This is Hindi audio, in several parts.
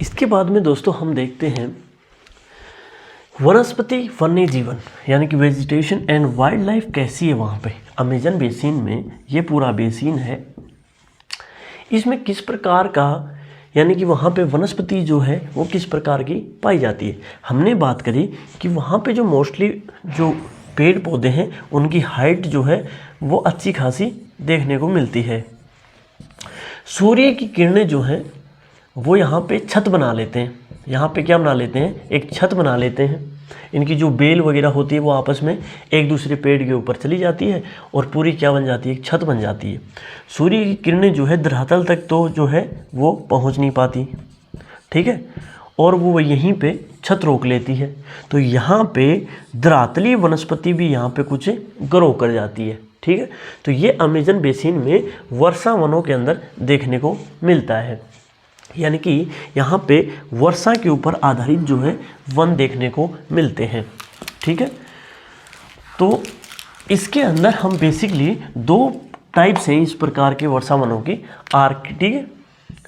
इसके बाद में दोस्तों हम देखते हैं वनस्पति वन्य जीवन यानी कि वेजिटेशन एंड वाइल्ड लाइफ कैसी है वहाँ पे अमेजन बेसिन में। ये पूरा बेसिन है, इसमें किस प्रकार का यानी कि वहाँ पे वनस्पति जो है वो किस प्रकार की पाई जाती है। हमने बात करी कि वहाँ पे जो मोस्टली जो पेड़ पौधे हैं उनकी हाइट जो है वो अच्छी खासी देखने को मिलती है। सूर्य की किरणें जो हैं वो यहाँ पे छत बना लेते हैं। यहाँ पे क्या बना लेते हैं, एक छत बना लेते हैं। इनकी जो बेल वगैरह होती है वो आपस में एक दूसरे पेड़ के ऊपर चली जाती है और पूरी क्या बन जाती है, एक छत बन जाती है। सूर्य की किरणें जो है धरातल तक तो जो है वो पहुँच नहीं पाती, ठीक है, और वो यहीं पे छत रोक लेती है। तो यहाँ पे धरातलीय वनस्पति भी यहाँ पे कुछ ग्रो कर जाती है, ठीक है। तो ये अमेजन बेसिन में वर्षा वनों के अंदर देखने को मिलता है, यानी कि यहाँ पे वर्षा के ऊपर आधारित जो है वन देखने को मिलते हैं, ठीक है। तो इसके अंदर हम बेसिकली दो टाइप्स हैं इस प्रकार के वर्षा वनों की,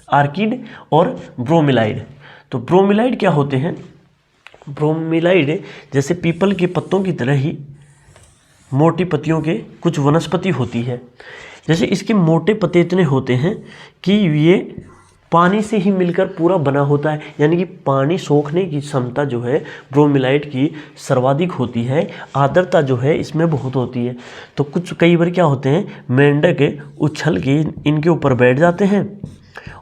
आर्किड और ब्रोमेलाइड। तो ब्रोमेलाइड क्या होते हैं, ब्रोमेलाइड जैसे पीपल के पत्तों की तरह ही मोटी पत्तियों के कुछ वनस्पति होती है। जैसे इसके मोटे पत्ते इतने होते हैं कि ये पानी से ही मिलकर पूरा बना होता है, यानी कि पानी सोखने की क्षमता जो है ब्रोमेलाइड की सर्वाधिक होती है। आर्द्रता जो है इसमें बहुत होती है। तो कुछ कई बार क्या होते हैं, मेंढक उछल के इनके ऊपर बैठ जाते हैं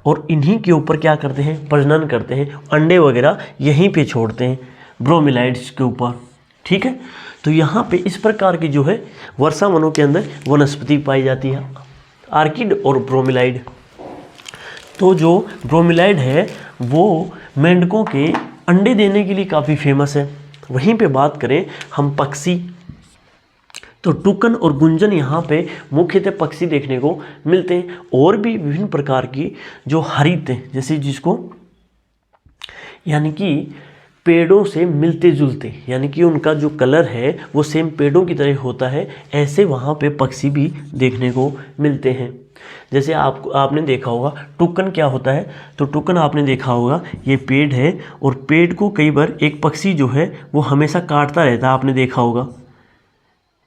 और इन्हीं के ऊपर क्या करते हैं, प्रजनन करते हैं, अंडे वगैरह यहीं पे छोड़ते हैं ब्रोमेलाइड्स के ऊपर, ठीक है। तो यहाँ पे इस प्रकार की जो है वर्षा वनों के अंदर वनस्पति पाई जाती है, आर्किड और ब्रोमेलाइड। तो जो ब्रोमेलाइड है वो मेंढकों के अंडे देने के लिए काफ़ी फेमस है। वहीं पे बात करें हम पक्षी, तो टुकन और गुंजन यहाँ पे मुख्यतः पक्षी देखने को मिलते हैं। और भी विभिन्न प्रकार की जो हरित जैसे जिसको यानी कि पेड़ों से मिलते जुलते, यानी कि उनका जो कलर है वो सेम पेड़ों की तरह होता है, ऐसे वहाँ पे पक्षी भी देखने को मिलते हैं। जैसे आपने देखा होगा टुकन क्या होता है, तो टुकन आपने देखा होगा ये पेड़ है और पेड़ को कई बार एक पक्षी जो है वो हमेशा काटता रहता है। आपने देखा होगा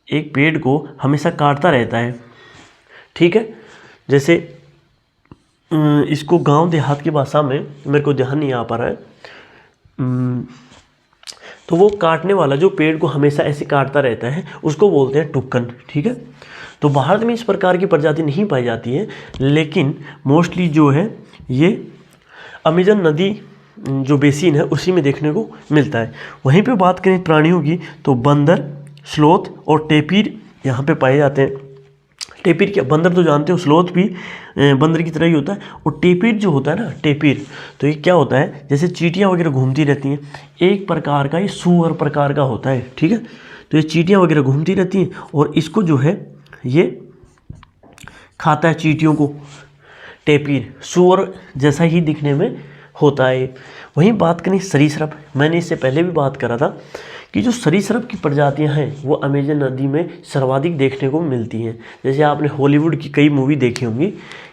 एक पेड़ को हमेशा काटता रहता है, ठीक है। जैसे इसको गांव देहात की भाषा में मेरे को ध्यान नहीं आ पा रहा है, तो वो काटने वाला जो पेड़ को हमेशा ऐसे काटता रहता है उसको बोलते हैं टुक्कन, ठीक है। तो भारत में इस प्रकार की प्रजाति नहीं पाई जाती है, लेकिन मोस्टली जो है ये अमेजन नदी जो बेसिन है उसी में देखने को मिलता है। वहीं पे बात करें प्राणियों की तो बंदर, स्लोथ और टेपीर यहाँ पे पाए जाते हैं। टेपीर क्या, बंदर तो जानते हो, स्लोथ भी बंदर की तरह ही होता है। और टेपीर जो होता है ना, टेपीर तो ये क्या होता है, जैसे चींटियाँ वगैरह घूमती रहती हैं, एक प्रकार का ये सूअर प्रकार का होता है, ठीक है। तो ये चींटियाँ वगैरह घूमती रहती हैं और इसको जो है ये खाता है चींटियों को। टेपीर सूअर जैसा ही दिखने में होता है। वहीं बात करें सरीसृप, मैंने इससे पहले भी बात करा था कि जो सरीसृप की प्रजातियां हैं वो अमेजन नदी में सर्वाधिक देखने को मिलती हैं। जैसे आपने हॉलीवुड की कई मूवी देखी होंगी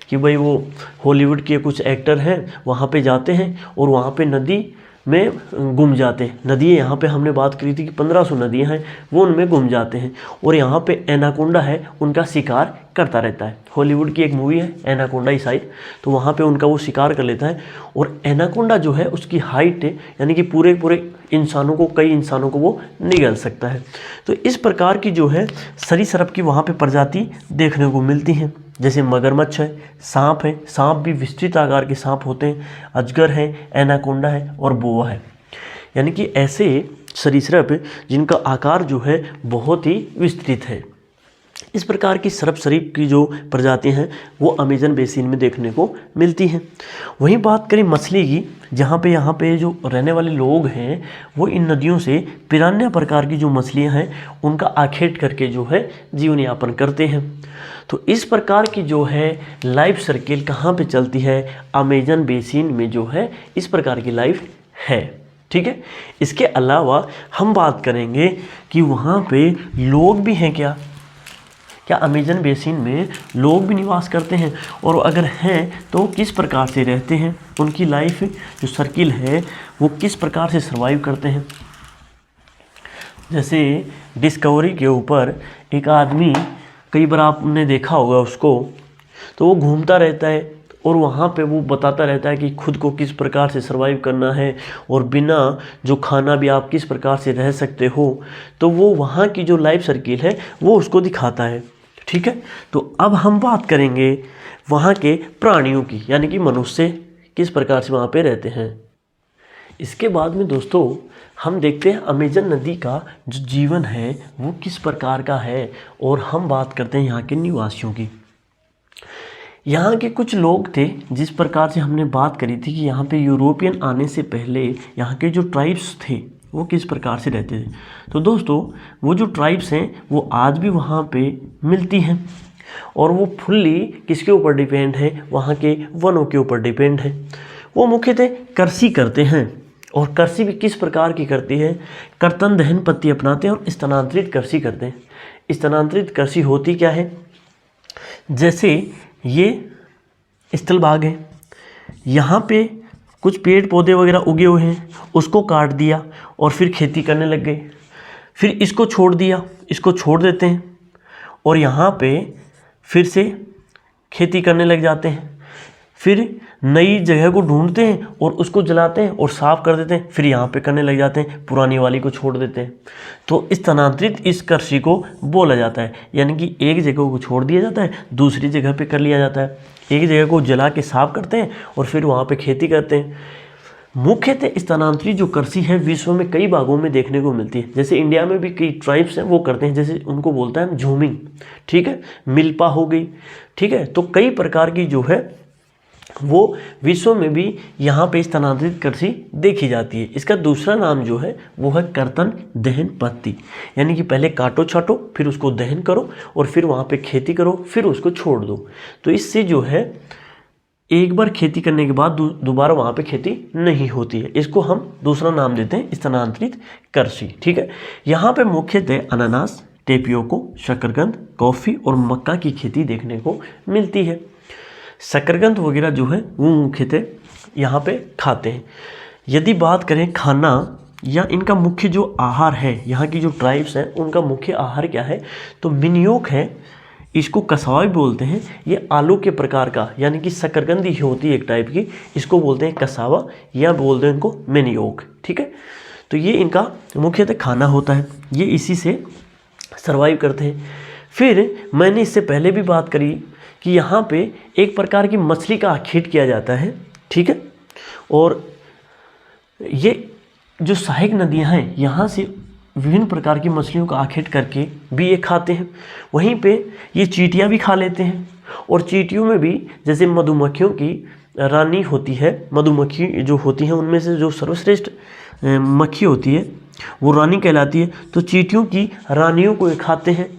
कि भाई वो हॉलीवुड के कुछ एक्टर हैं वहाँ पे जाते हैं और वहाँ पे नदी में गुम जाते हैं। नदियाँ यहाँ पे हमने बात करी थी कि 1500 नदियाँ हैं, वो उनमें गुम जाते हैं और यहाँ पे एनाकोंडा है उनका शिकार करता रहता है। हॉलीवुड की एक मूवी है एनाकोंडा ही शायद, तो वहाँ पे उनका वो शिकार कर लेता है और एनाकोंडा जो है उसकी हाइट यानी कि पूरे इंसानों को, कई इंसानों को वो निगल सकता है। तो इस प्रकार की जो है सरीसृप की वहाँ पे प्रजाति देखने को मिलती हैं। जैसे मगरमच्छ है, सांप भी विस्तृत आकार के सांप होते हैं, अजगर है, एनाकोंडा है और बोआ है। यानी कि ऐसे सरीसृप जिनका आकार जो है बहुत ही विस्तृत है। इस प्रकार की सरीसृप की जो प्रजातियां हैं वो अमेजन बेसिन में देखने को मिलती हैं। वहीं बात करें मछली की, जहाँ पे यहाँ पे जो रहने वाले लोग हैं वो इन नदियों से पिरान्या प्रकार की जो मछलियाँ हैं उनका आखेट करके जो है जीवन यापन करते हैं। तो इस प्रकार की जो है लाइफ सर्किल कहाँ पे चलती है, अमेजन बेसिन में जो है इस प्रकार की लाइफ है, ठीक है। इसके अलावा हम बात करेंगे कि वहाँ पे लोग भी हैं क्या, क्या अमेजन बेसिन में लोग भी निवास करते हैं, और अगर हैं तो किस प्रकार से रहते हैं, उनकी लाइफ जो सर्किल है वो किस प्रकार से सर्वाइव करते हैं। जैसे डिस्कवरी के ऊपर एक आदमी, कई बार आपने देखा होगा उसको, तो वो घूमता रहता है और वहाँ पे वो बताता रहता है कि खुद को किस प्रकार से सर्वाइव करना है और बिना जो खाना भी आप किस प्रकार से रह सकते हो। तो वो वहाँ की जो लाइफ सर्किल है वो उसको दिखाता है। ठीक है, तो अब हम बात करेंगे वहाँ के प्राणियों की, यानी कि मनुष्य किस प्रकार से वहाँ पे रहते हैं। इसके बाद में दोस्तों हम देखते हैं अमेजन नदी का जो जीवन है वो किस प्रकार का है, और हम बात करते हैं यहाँ के निवासियों की। यहाँ के कुछ लोग थे, जिस प्रकार से हमने बात करी थी कि यहाँ पे यूरोपियन आने से पहले यहाँ के जो ट्राइब्स थे वो किस प्रकार से रहते थे। तो दोस्तों वो जो ट्राइब्स हैं वो आज भी वहाँ पे मिलती हैं, और वो फुल्ली किसके ऊपर डिपेंड है, वहाँ के वनों के ऊपर डिपेंड है। वो मुख्यतः कृषि करते हैं, और कृषि भी किस प्रकार की करती है, कर्तन दहन पद्धति अपनाते हैं और स्थानांतरित कृषि करते हैं। स्थानांतरित कृषि होती क्या है, जैसे ये स्थल भाग है, यहाँ पे कुछ पेड़ पौधे वगैरह उगे हुए हैं, उसको काट दिया और फिर खेती करने लग गए, फिर इसको छोड़ दिया, इसको छोड़ देते हैं और यहाँ पे फिर से खेती करने लग जाते हैं, फिर नई जगह को ढूंढते हैं और उसको जलाते हैं और साफ़ कर देते हैं, फिर यहाँ पे करने लग जाते हैं, पुरानी वाली को छोड़ देते हैं। तो स्थानांतरित इस कृषि को बोला जाता है, यानी कि एक जगह को छोड़ दिया जाता है, दूसरी जगह पे कर लिया जाता है। एक जगह को जला के साफ़ करते हैं और फिर वहाँ पे खेती करते हैं। मुख्यतः स्थानांतरित जो कृषि है विश्व में कई भागों में देखने को मिलती है। जैसे इंडिया में भी कई ट्राइब्स हैं वो करते हैं, जैसे उनको बोलता है झूमिंग, ठीक है, मिल्पा हो गई, ठीक है। तो कई प्रकार की जो है वो विश्व में भी यहाँ पे स्थानांतरित कृषि देखी जाती है। इसका दूसरा नाम जो है वो है कर्तन दहन पद्धति, यानी कि पहले काटो छाटो, फिर उसको दहन करो और फिर वहाँ पे खेती करो, फिर उसको छोड़ दो। तो इससे जो है एक बार खेती करने के बाद दोबारा वहाँ पे खेती नहीं होती है। इसको हम दूसरा नाम देते हैं स्थानांतरित कृषि, ठीक है। यहाँ पे मुख्यतः अनानास, टेपियोको, शकरकंद, कॉफ़ी और मक्का की खेती देखने को मिलती है। शकरकंद वगैरह जो है वो मुख्यतः यहाँ पे खाते हैं। यदि बात करें खाना या इनका मुख्य जो आहार है, यहाँ की जो ट्राइब्स हैं उनका मुख्य आहार क्या है, तो मिनियोक है, इसको कसावा भी बोलते हैं। ये आलू के प्रकार का, यानी कि शकरकंद ही होती है एक टाइप की, इसको बोलते हैं कसावा या बोलते हैं इनको मिनियोक, ठीक है। तो ये इनका मुख्यतः खाना होता है, ये इसी से सर्वाइव करते हैं। फिर मैंने इससे पहले भी बात करी कि यहाँ पे एक प्रकार की मछली का आखेट किया जाता है, ठीक है। और ये जो सहायक नदियाँ हैं यहाँ से विभिन्न प्रकार की मछलियों का आखेट करके भी ये खाते हैं। वहीं पे ये चींटियाँ भी खा लेते हैं, और चींटियों में भी जैसे मधुमक्खियों की रानी होती है, मधुमक्खी जो होती हैं उनमें से जो सर्वश्रेष्ठ मक्खी होती है वो रानी कहलाती है। तो चींटियों की रानियों को ये खाते हैं,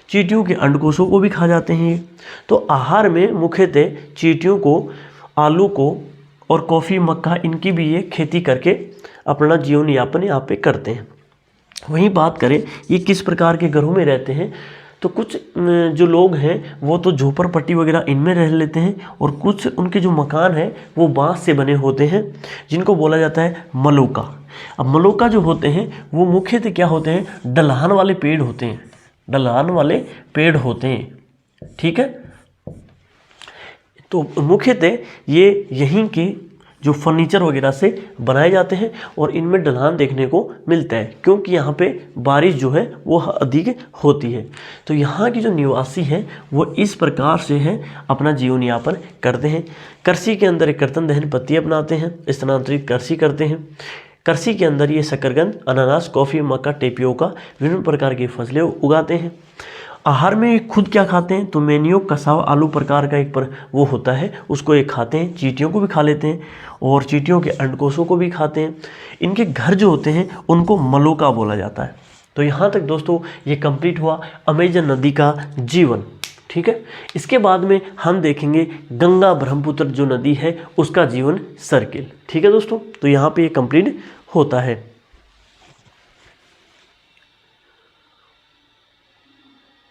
चींटियों के अंडकोशों को भी खा जाते हैं ये। तो आहार में मुख्यतः चींटियों को, आलू को और कॉफ़ी, मक्का, इनकी भी ये खेती करके अपना जीवन यापन यहाँ पे करते हैं। वहीं बात करें ये किस प्रकार के घरों में रहते हैं, तो कुछ जो लोग हैं वो तो झोपड़पट्टी वगैरह इनमें रह लेते हैं, और कुछ उनके जो मकान हैं वो बांस से बने होते हैं, जिनको बोला जाता है मलोका। अब मलोका जो होते हैं वो मुख्यतः क्या होते हैं, ढलान वाले पेड़ होते हैं, ढलान वाले पेड़ होते हैं, ठीक है। तो मुख्यतः ये यहीं के जो फर्नीचर वगैरह से बनाए जाते हैं, और इनमें ढलान देखने को मिलता है क्योंकि यहाँ पे बारिश जो है वो अधिक होती है। तो यहाँ की जो निवासी हैं वो इस प्रकार से हैं, अपना जीवन यापन करते हैं। कृषि के अंदर एक कर्तन दहन पद्धति अपनाते हैं, स्थानांतरित कृषि करते हैं। कृषि के अंदर ये शकरकंद, अनानास, कॉफ़ी, मक्का, टेपियोका विभिन्न प्रकार की फसलें उगाते हैं। आहार में खुद क्या खाते हैं, तो मेनियो, कसावा, आलू प्रकार का एक पर वो होता है, उसको एक खाते हैं। चींटियों को भी खा लेते हैं और चींटियों के अंडकोशों को भी खाते हैं। इनके घर जो होते हैं उनको मलोका बोला जाता है। तो यहाँ तक दोस्तों ये कंप्लीट हुआ अमेजन नदी का जीवन, ठीक है। इसके बाद में हम देखेंगे गंगा ब्रह्मपुत्र जो नदी है उसका जीवन सर्किल, ठीक है दोस्तों। तो यहाँ पे ये कंप्लीट होता है।